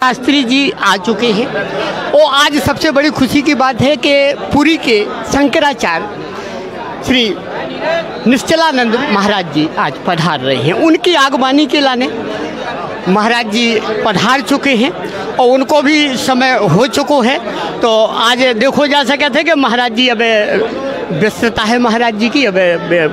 शास्त्री जी आ चुके हैं और आज सबसे बड़ी खुशी की बात है कि पुरी के शंकराचार्य श्री निश्चलानंद महाराज जी आज पधार रहे हैं। उनकी आगवानी के लाने महाराज जी पधार चुके हैं और उनको भी समय हो चुको है। तो आज देखो जा सके थे कि महाराज जी अब व्यस्तता है महाराज जी की, अब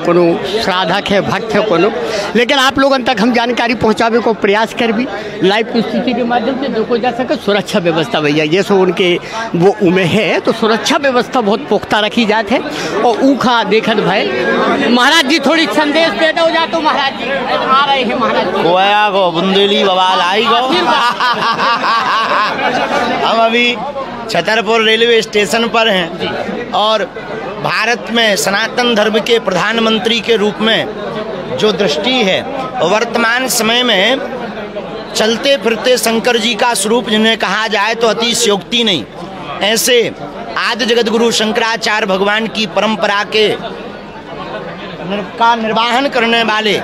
कोनो साधक है, भक्त है कोनो, लेकिन आप लोगों तक हम जानकारी पहुंचावे को प्रयास कर भी लाइव की स्थिति के माध्यम से देखो जा सके। सुरक्षा व्यवस्था भैया ये सो उनके वो उमें है तो सुरक्षा व्यवस्था बहुत पुख्ता रखी जाती है। और ऊखा देखत भाई महाराज जी थोड़ी संदेश देते हो जा तो महाराज जी आ रहे हैं। महाराज गोया गो बुंदेली बवाल आई गो। हम अभी छतरपुर रेलवे स्टेशन पर हैं और भारत में सनातन धर्म के प्रधानमंत्री के रूप में जो दृष्टि है वर्तमान समय में चलते फिरते शंकर जी का स्वरूप जिन्हें कहा जाए तो अतिशयोक्ति नहीं। ऐसे आदि जगत गुरु शंकराचार्य भगवान की परंपरा का निर्वाहन करने वाले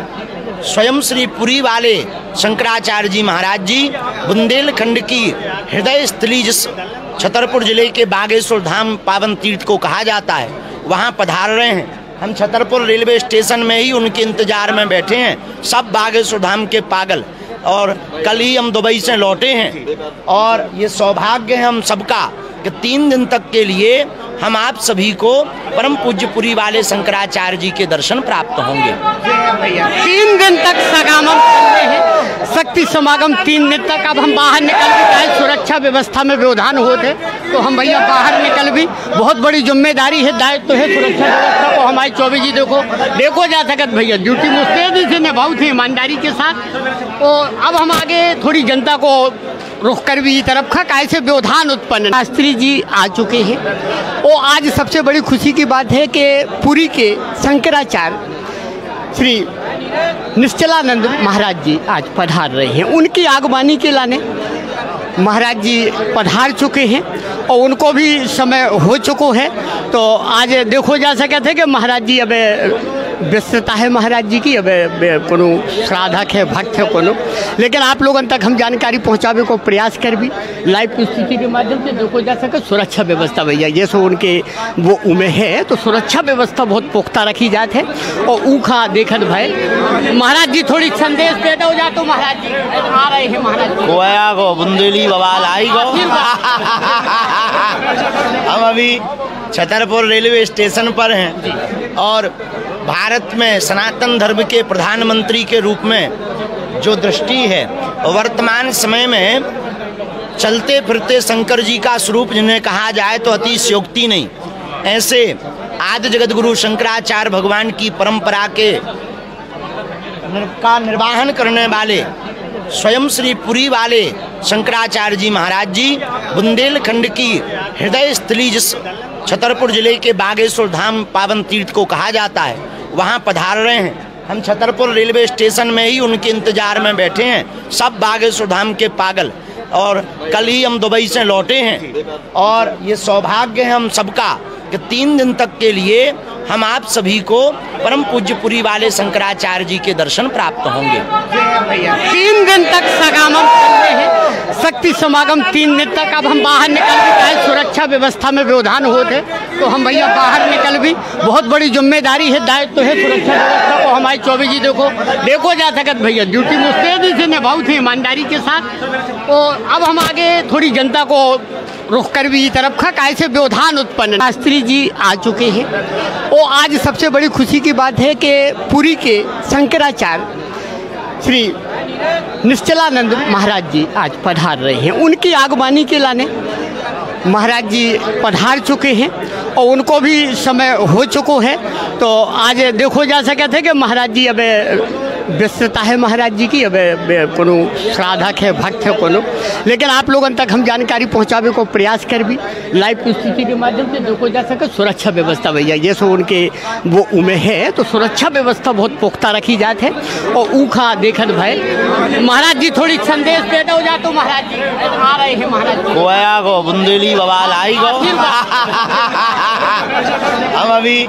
स्वयं श्री पुरी वाले शंकराचार्य जी महाराज जी बुंदेलखंड की हृदय स्थली जिस छतरपुर जिले के बागेश्वर धाम पावन तीर्थ को कहा जाता है वहाँ पधार रहे हैं। हम छतरपुर रेलवे स्टेशन में ही उनके इंतजार में बैठे हैं, सब बागेश्वर धाम के पागल। और कल ही हम दुबई से लौटे हैं और ये सौभाग्य है हम सबका कि 3 दिन तक के लिए हम आप सभी को परम पूज्य पुरी वाले शंकराचार्य जी के दर्शन प्राप्त होंगे। 3 दिन तक समागम चलते हैं, शक्ति समागम 3 दिन तक। अब हम बाहर निकल भी चाहे सुरक्षा व्यवस्था में व्यवधान होते तो हम भैया बाहर निकल भी बहुत बड़ी जिम्मेदारी है, दायित्व तो है सुरक्षा व्यवस्था को हमारी 24 जी देखो जा सकत भैया ड्यूटी मुस्तैदी से निभाऊ थी ईमानदारी के साथ। और अब हम आगे थोड़ी जनता को रुख कर भी तरफ का कैसे व्यवधान उत्पन्न। शास्त्री जी आ चुके हैं और आज सबसे बड़ी खुशी की बात है कि पुरी के शंकराचार्य श्री निश्चलानंद महाराज जी आज पधार रहे हैं। उनकी आगवानी के लाने महाराज जी पधार चुके हैं और उनको भी समय हो चुको है। तो आज देखो जा सके थे कि महाराज जी अब व्यस्तता है महाराज जी की, अब कोनो साधक है, भक्त है कोनो, लेकिन आप लोगों तक हम जानकारी पहुंचावे को प्रयास कर भी लाइव की स्थिति के माध्यम से देखो जा सके। सुरक्षा व्यवस्था भैया ये सो उनके वो उमें है तो सुरक्षा व्यवस्था बहुत पुख्ता रखी जाती है। और ऊखा देखत भाई महाराज जी थोड़ी संदेश देते हो जा तो महाराज जी आ रहे हैं। महाराज गोया गो बुंदेली बवाल आई गो। हम अभी छतरपुर रेलवे स्टेशन पर हैं और भारत में सनातन धर्म के प्रधानमंत्री के रूप में जो दृष्टि है वर्तमान समय में चलते फिरते शंकर जी का स्वरूप जिन्हें कहा जाए तो अतिशयोक्ति नहीं। ऐसे आदि जगत गुरु शंकराचार्य भगवान की परंपरा का निर्वाहन करने वाले स्वयं श्री पुरी वाले शंकराचार्य जी महाराज जी बुंदेलखंड की हृदय स्थली जिस छतरपुर जिले के बागेश्वर धाम पावन तीर्थ को कहा जाता है वहाँ पधार रहे हैं। हम छतरपुर रेलवे स्टेशन में ही उनके इंतजार में बैठे हैं, सब बागेश्वर धाम के पागल। और कल ही हम दुबई से लौटे हैं और ये सौभाग्य है हम सबका कि 3 दिन तक के लिए हम आप सभी को परम पूज्य पुरी वाले शंकराचार्य जी के दर्शन प्राप्त होंगे। 3 दिन तक समागम चलते हैं, शक्ति समागम 3 दिन तक। अब हम बाहर निकल भी चाहे सुरक्षा व्यवस्था में व्यवधान होते तो हम भैया बाहर निकल भी बहुत बड़ी जिम्मेदारी है, दायित्व तो है सुरक्षा व्यवस्था को हमारी 24 जी देखो जा सकत भैया ड्यूटी मुस्तैदी से निभाऊ थी ईमानदारी के साथ। और अब हम आगे थोड़ी जनता को रुख कर भी तरफ का कैसे व्यवधान उत्पन्न। शास्त्री जी आ चुके हैं और आज सबसे बड़ी खुशी की बात है कि पुरी के शंकराचार्य श्री निश्चलानंद महाराज जी आज पधार रहे हैं। उनकी आगवानी के लाने महाराज जी पधार चुके हैं और उनको भी समय हो चुको है। तो आज देखो जा सके थे कि महाराज जी अब व्यस्तता है महाराज जी की, अब कोनो साधक है, भक्त है कोनो, लेकिन आप लोगों तक हम जानकारी पहुंचावे को प्रयास कर भी लाइव की स्थिति के माध्यम से देखो जा सके। सुरक्षा व्यवस्था भैया ये सो उनके वो उमें है तो सुरक्षा व्यवस्था बहुत पुख्ता रखी जाती है। और ऊखा देखत भाई महाराज जी थोड़ी संदेश देते हो जा तो महाराज जी आ रहे हैं। महाराज गोया गो बुंदेली बवाल आई गो। हम अभी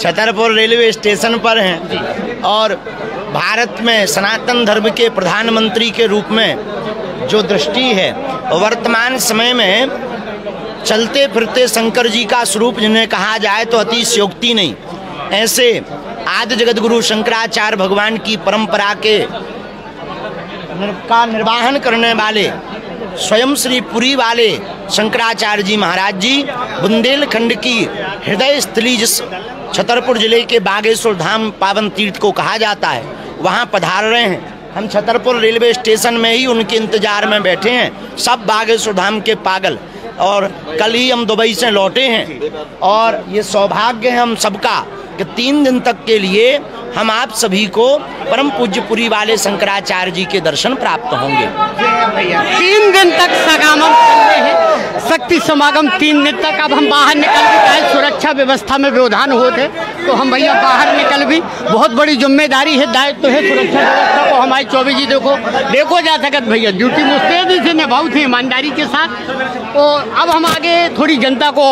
छतरपुर रेलवे स्टेशन पर हैं और भारत में सनातन धर्म के प्रधानमंत्री के रूप में जो दृष्टि है वर्तमान समय में चलते फिरते शंकर जी का स्वरूप जिन्हें कहा जाए तो अतिशयोक्ति नहीं। ऐसे आदि जगत गुरु शंकराचार्य भगवान की परंपरा का निर्वाहन करने वाले स्वयं श्री पुरी वाले शंकराचार्य जी महाराज जी बुंदेलखंड की हृदय स्थली जिस छतरपुर जिले के बागेश्वर धाम पावन तीर्थ को कहा जाता है, वहाँ पधार रहे हैं। हम छतरपुर रेलवे स्टेशन में ही उनके इंतजार में बैठे हैं, सब बागेश्वर धाम के पागल। और कल ही हम दुबई से लौटे हैं और ये सौभाग्य है हम सबका कि 3 दिन तक के लिए हम आप सभी को परम पूज्य पुरी वाले शंकराचार्य जी के दर्शन प्राप्त होंगे। 3 दिन तक समागम चलते हैं, शक्ति समागम 3 दिन तक। अब हम बाहर निकल भी चाहे सुरक्षा व्यवस्था में व्यवधान होते तो हम भैया बाहर निकल भी, बहुत बड़ी जिम्मेदारी है, दायित्व है सुरक्षा व्यवस्था को हमारे 24 जी देखो जा सकत भैया ड्यूटी मुस्तैदी से निभाऊ थे ईमानदारी के साथ। तो अब हम आगे थोड़ी जनता को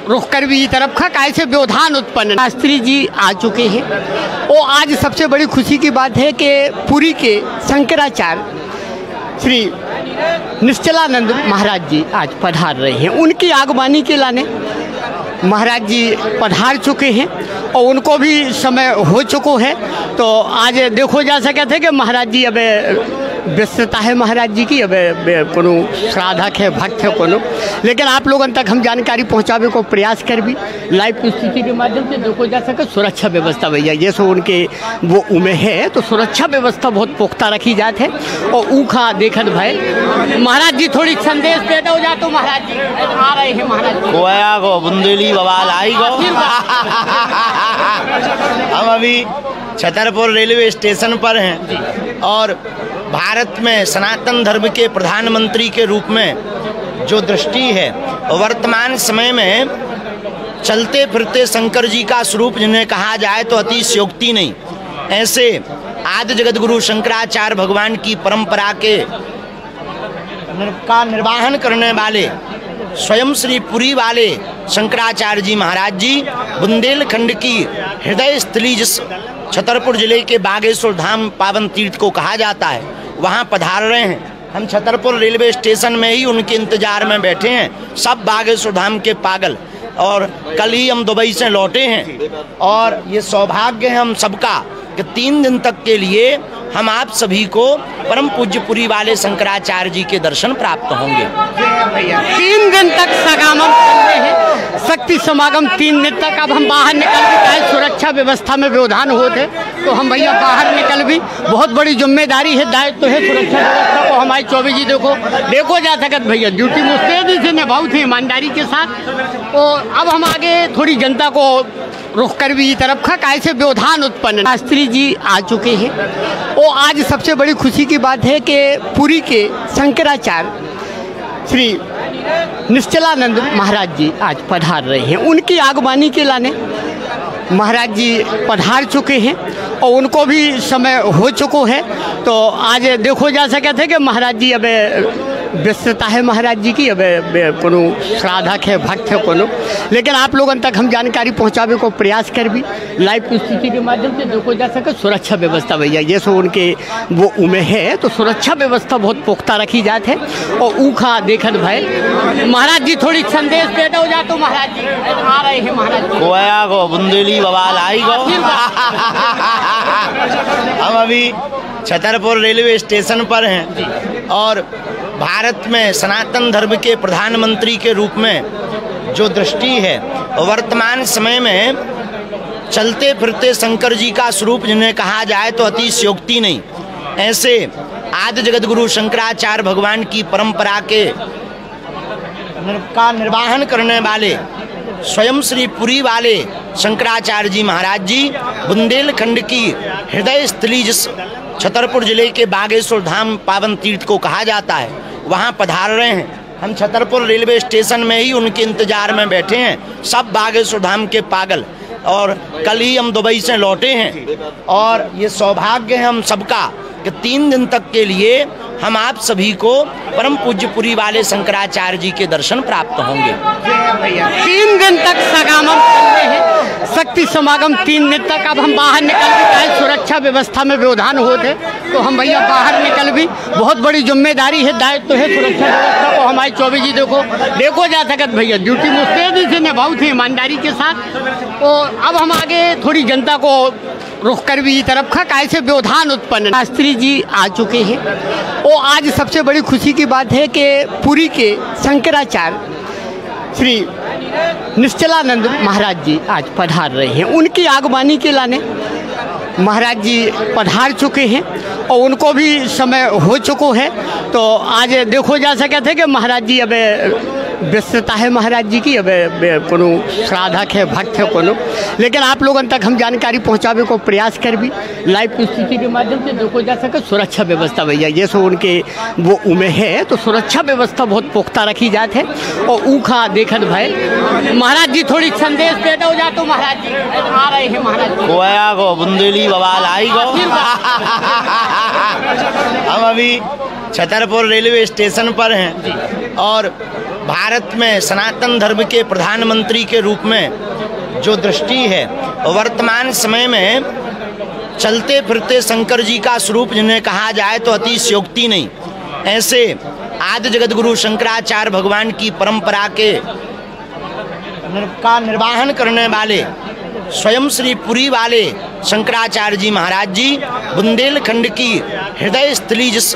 रुख कर भी तरफ का कैसे व्यवधान उत्पन्न। शास्त्री जी आ चुके हैं और आज सबसे बड़ी खुशी की बात है कि पुरी के शंकराचार्य श्री निश्चलानंद महाराज जी आज पधार रहे हैं। उनकी आगवानी के लाने महाराज जी पधार चुके हैं और उनको भी समय हो चुको है। तो आज देखो जा सके थे कि महाराज जी अब व्यस्तता है महाराज जी की, अब कोनो श्राद्धक है, भक्त है कोनो, लेकिन आप लोगों तक हम जानकारी पहुंचावे को प्रयास कर भी लाइव स्थिति के माध्यम से देखो जा सके। सुरक्षा व्यवस्था भैया जैसे उनके वो उमें है तो सुरक्षा व्यवस्था बहुत पुख्ता रखी जाती है। और ऊखा देखत भाई महाराज जी थोड़ी संदेश पैदा हो जाते महाराज जी आ रहे हैं। महाराज कोया गो बुंदेली बवाल आई गो। हम अभी छतरपुर रेलवे स्टेशन पर हैं और भारत में सनातन धर्म के प्रधानमंत्री के रूप में जो दृष्टि है वर्तमान समय में चलते फिरते शंकर जी का स्वरूप जिन्हें कहा जाए तो अतिशयोक्ति नहीं। ऐसे आदि जगत गुरु शंकराचार्य भगवान की परंपरा का निर्वाहन करने वाले स्वयं श्री पुरी वाले शंकराचार्य जी महाराज जी बुंदेलखंड की हृदय स्थली जिस छतरपुर जिले के बागेश्वर धाम पावन तीर्थ को कहा जाता है, वहाँ पधार रहे हैं। हम छतरपुर रेलवे स्टेशन में ही उनके इंतजार में बैठे हैं, सब बागेश्वर धाम के पागल। और कल ही हम दुबई से लौटे हैं और ये सौभाग्य है हम सबका कि 3 दिन तक के लिए हम आप सभी को परम पूज्य पुरी वाले शंकराचार्य जी के दर्शन प्राप्त होंगे। 3 दिन तक समागम चलते हैं, शक्ति समागम 3 दिन तक। अब हम बाहर निकल भी चाहे सुरक्षा व्यवस्था में व्यवधान होते तो हम भैया बाहर निकल भी, बहुत बड़ी जिम्मेदारी है, दायित्व है सुरक्षा व्यवस्था को हमारे 24 जी देखो जा सकत भैया ड्यूटी मुस्तैदी से निभाऊ थे ईमानदारी के साथ। तो अब हम आगे थोड़ी जनता को रुख कर भी तरफ का कैसे व्यवधान उत्पन्न। शास्त्री जी आ चुके हैं और आज सबसे बड़ी खुशी की बात है कि पुरी के शंकराचार्य श्री निश्चलानंद महाराज जी आज पधार रहे हैं। उनकी आगवानी के लाने महाराज जी पधार चुके हैं और उनको भी समय हो चुको है। तो आज देखो जा सके थे कि महाराज जी अब व्यस्तता है महाराज जी की, अब कोनो श्राद्धक है, भक्त है कोनो, लेकिन आप लोगों तक हम जानकारी पहुंचावे को प्रयास कर भी लाइव स्थिति के माध्यम से देखो जा सके। सुरक्षा व्यवस्था भैया जैसे उनके वो उमें है तो सुरक्षा व्यवस्था बहुत पुख्ता रखी जाती है। और ऊखा देखत भाई महाराज जी थोड़ी संदेश पैदा हो जाते महाराज जी आ रहे हैं। महाराज कोया गो बुंदेली बवाल आई गो। हम अभी छतरपुर रेलवे स्टेशन पर हैं और भारत में सनातन धर्म के प्रधानमंत्री के रूप में जो दृष्टि है वर्तमान समय में चलते फिरते शंकर जी का स्वरूप जिन्हें कहा जाए तो अतिशयोक्ति नहीं। ऐसे आदि जगत गुरु शंकराचार्य भगवान की परंपरा का निर्वाहन करने वाले स्वयं श्री पुरी वाले शंकराचार्य जी महाराज जी बुंदेलखंड की हृदय स्थली जिस छतरपुर जिले के बागेश्वर धाम पावन तीर्थ को कहा जाता है, वहाँ पधार रहे हैं। हम छतरपुर रेलवे स्टेशन में ही उनके इंतजार में बैठे हैं, सब बागेश्वर धाम के पागल। और कल ही हम दुबई से लौटे हैं और ये सौभाग्य है हम सबका कि 3 दिन तक के लिए हम आप सभी को परम पूज्य पुरी वाले शंकराचार्य जी के दर्शन प्राप्त होंगे। 3 दिन तक समागम चलते हैं, शक्ति समागम 3 दिन तक। अब हम बाहर निकल भी चाहे सुरक्षा व्यवस्था में व्यवधान होते तो हम भैया बाहर निकल भी, बहुत बड़ी जिम्मेदारी है, दायित्व है सुरक्षा व्यवस्था को हमारे 24 जी देखो जा सकत भैया ड्यूटी मुस्तैदी से निभाऊ थे ईमानदारी के साथ। और अब हम आगे थोड़ी जनता को रुख कर भी तरफ का कैसे व्यवधान उत्पन्न। शास्त्री जी आ चुके हैं और आज सबसे बड़ी खुशी की बात है कि पुरी के शंकराचार्य श्री निश्चलानंद महाराज जी आज पधार रहे हैं। उनकी आगवानी के लाने महाराज जी पधार चुके हैं और उनको भी समय हो चुको है। तो आज देखो जा सके थे कि महाराज जी अब व्यस्तता है महाराज जी की, अब कोनो श्राद्धक है, भक्त है कोनो, लेकिन आप लोगों तक हम जानकारी पहुंचावे को प्रयास कर भी लाइव स्थिति के माध्यम से देखो जा सके। सुरक्षा व्यवस्था भैया ये सो उनके वो उमे है तो सुरक्षा व्यवस्था बहुत पुख्ता रखी जाती है। और ऊखा देखत भाई महाराज जी थोड़ी संदेश दे दो जा तो महाराज जी आ रहे हैं। महाराज जी गोया गो बुंदेली बवाल आई गो। हम अभी छतरपुर रेलवे स्टेशन पर हैं और भारत में सनातन धर्म के प्रधानमंत्री के रूप में जो दृष्टि है, वर्तमान समय में चलते फिरते शंकर जी का स्वरूप जिन्हें कहा जाए तो अतिशयोक्ति नहीं। ऐसे आदि जगत गुरु शंकराचार्य भगवान की परंपरा का निर्वाहन करने वाले स्वयं श्री पुरी वाले शंकराचार्य जी महाराज जी बुंदेलखंड की हृदय स्थली जिस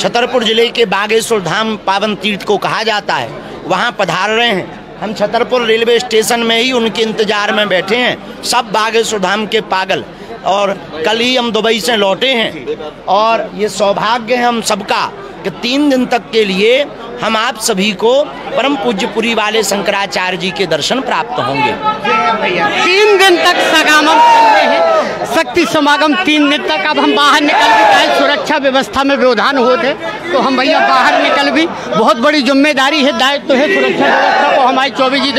छतरपुर जिले के बागेश्वर धाम पावन तीर्थ को कहा जाता है, वहाँ पधार रहे हैं। हम छतरपुर रेलवे स्टेशन में ही उनके इंतजार में बैठे हैं, सब बागेश्वर धाम के पागल। और कल ही हम दुबई से लौटे हैं और ये सौभाग्य है हम सबका कि 3 दिन तक के लिए हम आप सभी को परम पूज्य पुरी वाले शंकराचार्य जी के दर्शन प्राप्त होंगे। 3 दिन तक समागम चलते हैं, शक्ति समागम 3 दिन तक। अब हम बाहर निकल भी चाहे सुरक्षा व्यवस्था में व्यवधान होते तो हम भैया बाहर निकल भी, बहुत बड़ी जिम्मेदारी है, दायित्व है सुरक्षा व्यवस्था को हमारे 24 जी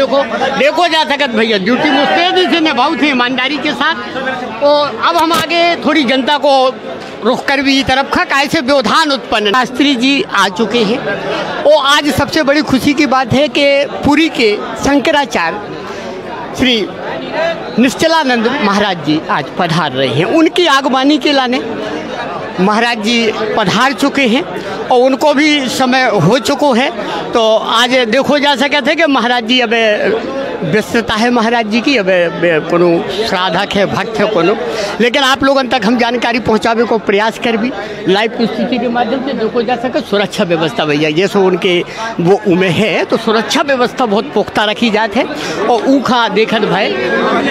देखो जा सकत भैया ड्यूटी मुस्तैदी से निभाऊ थे ईमानदारी के साथ। और अब हम आगे थोड़ी जनता को रुख कर भी तरफ का कैसे व्यवधान उत्पन्न। शास्त्री जी आ चुके हैं और आज सबसे बड़ी खुशी की बात है कि पुरी के शंकराचार्य श्री निश्चलानंद महाराज जी आज पधार रहे हैं। उनकी आगवानी के लाने महाराज जी पधार चुके हैं और उनको भी समय हो चुको है। तो आज देखो जा सके थे कि महाराज जी अब व्यस्तता है महाराज जी की, अब कोनो श्राद्धक है, भक्त है कोनो, लेकिन आप लोगों तक हम जानकारी पहुंचावे को प्रयास कर भी लाइव स्थिति के माध्यम से देखो जा सके। सुरक्षा व्यवस्था भैया ये सो उनके वो उमे है तो सुरक्षा व्यवस्था बहुत पुख्ता रखी जाती है। और ऊखा देखत भाई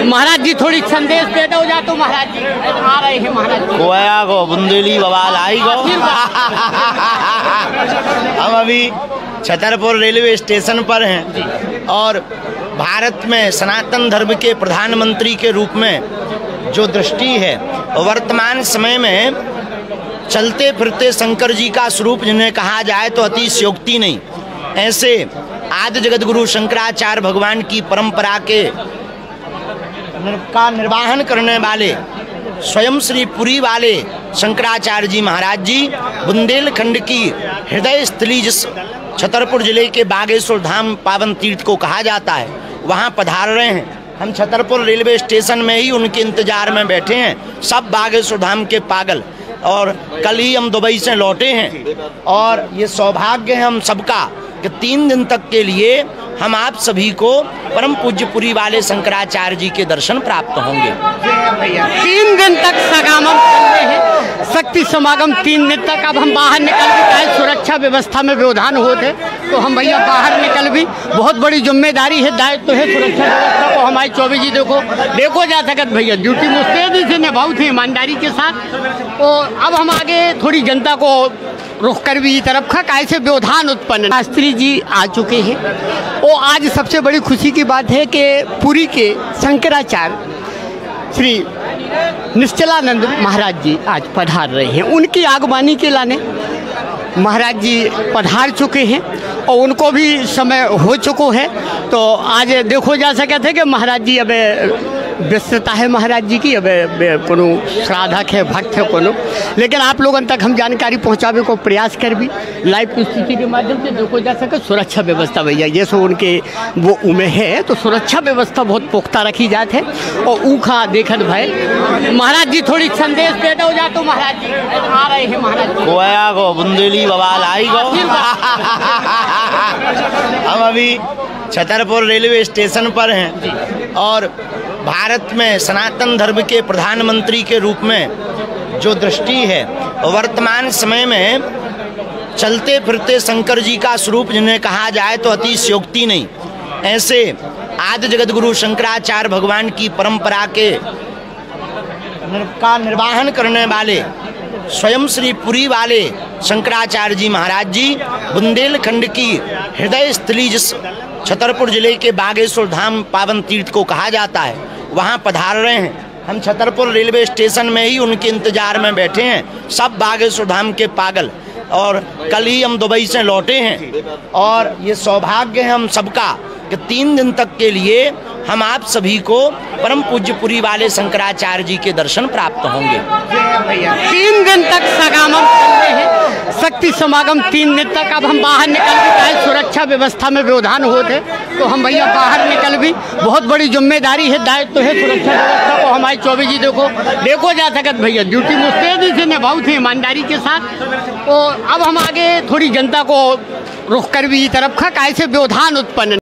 महाराज जी थोड़ी संदेश दे दो जा तो महाराज जी आ रहे हैं। महाराज जी गोया गो बुंदेली बवाल आई गो। हम अभी छतरपुर रेलवे स्टेशन पर हैं और भारत में सनातन धर्म के प्रधानमंत्री के रूप में जो दृष्टि है, वर्तमान समय में चलते फिरते शंकर जी का स्वरूप जिन्हें कहा जाए तो अतिशयोक्ति नहीं। ऐसे आदि जगत गुरु शंकराचार्य भगवान की परंपरा का निर्वाहन करने वाले स्वयं श्री पुरी वाले शंकराचार्य जी महाराज जी बुंदेलखंड की हृदय स्थली जिस छतरपुर जिले के बागेश्वर धाम पावन तीर्थ को कहा जाता है, वहाँ पधार रहे हैं। हम छतरपुर रेलवे स्टेशन में ही उनके इंतजार में बैठे हैं, सब बागेश्वर धाम के पागल। और कल ही हम दुबई से लौटे हैं और ये सौभाग्य है हम सबका कि 3 दिन तक के लिए हम आप सभी को परम पूज्य पुरी वाले शंकराचार्य जी के दर्शन प्राप्त होंगे। 3 दिन तक समागम चलते हैं, शक्ति समागम 3 दिन तक। अब हम बाहर निकल भी चाहे सुरक्षा व्यवस्था में व्यवधान होते तो हम भैया बाहर निकल भी, बहुत बड़ी जिम्मेदारी है, दायित्व है सुरक्षा व्यवस्था को हमारे 24 जी देखो जा सकत भैया ड्यूटी मुस्तैदी से निभाऊ थे ईमानदारी के साथ। और अब हम आगे थोड़ी जनता को रुख कर भी तरफ का कैसे व्यवधान उत्पन्न। शास्त्री जी आ चुके हैं और आज सबसे बड़ी खुशी की बात है कि पुरी के शंकराचार्य श्री निश्चलानंद महाराज जी आज पधार रहे हैं। उनकी आगवानी के लाने महाराज जी पधार चुके हैं और उनको भी समय हो चुको है। तो आज देखो जा सके थे कि महाराज जी अब व्यस्तता है महाराज जी की, अब कोनो श्राद्धक है, भक्त है कोनो, लेकिन आप लोगों तक हम जानकारी पहुंचावे को प्रयास कर भी लाइव स्थिति के माध्यम से देखो जा सके। सुरक्षा व्यवस्था भैया जैसे उनके वो उमें है तो सुरक्षा व्यवस्था बहुत पुख्ता रखी जाती है। और ऊखा देखत भाई महाराज जी थोड़ी संदेश पैदा हो जाते महाराज जी आ रहे हैं महाराज जी। गोया गो बुंदेली बवाल आई गो। हम अभी छतरपुर रेलवे स्टेशन पर हैं और भारत में सनातन धर्म के प्रधानमंत्री के रूप में जो दृष्टि है वर्तमान समय में चलते फिरते शंकर जी का स्वरूप जिन्हें कहा जाए तो अतिशयोक्ति नहीं। ऐसे आदि जगत गुरु शंकराचार्य भगवान की परंपरा का निर्वाहन करने वाले स्वयं श्री पुरी वाले शंकराचार्य जी महाराज जी बुंदेलखंड की हृदय स्थली जिस छतरपुर जिले के बागेश्वर धाम पावन तीर्थ को कहा जाता है वहाँ पधार रहे हैं। हम छतरपुर रेलवे स्टेशन में ही उनके इंतजार में बैठे हैं, सब बागेश्वर धाम के पागल। और कल ही हम दुबई से लौटे हैं और ये सौभाग्य है हम सबका कि 3 दिन तक के लिए हम आप सभी को परम पूज्य पुरी वाले शंकराचार्य जी के दर्शन प्राप्त होंगे। 3 दिन तक समागम चलते हैं, शक्ति समागम 3 दिन तक। अब हम बाहर निकल भी चाहे सुरक्षा व्यवस्था में व्यवधान होते तो हम भैया बाहर निकल भी बहुत बड़ी जिम्मेदारी है, दायित्व है सुरक्षा व्यवस्था को हमारी 24 जी देखो जा सकत भैया ड्यूटी मुस्तैदी से निभाऊ थे ईमानदारी के साथ। और अब हम आगे थोड़ी जनता को रुख कर भी तरफ का कैसे व्यवधान उत्पन्न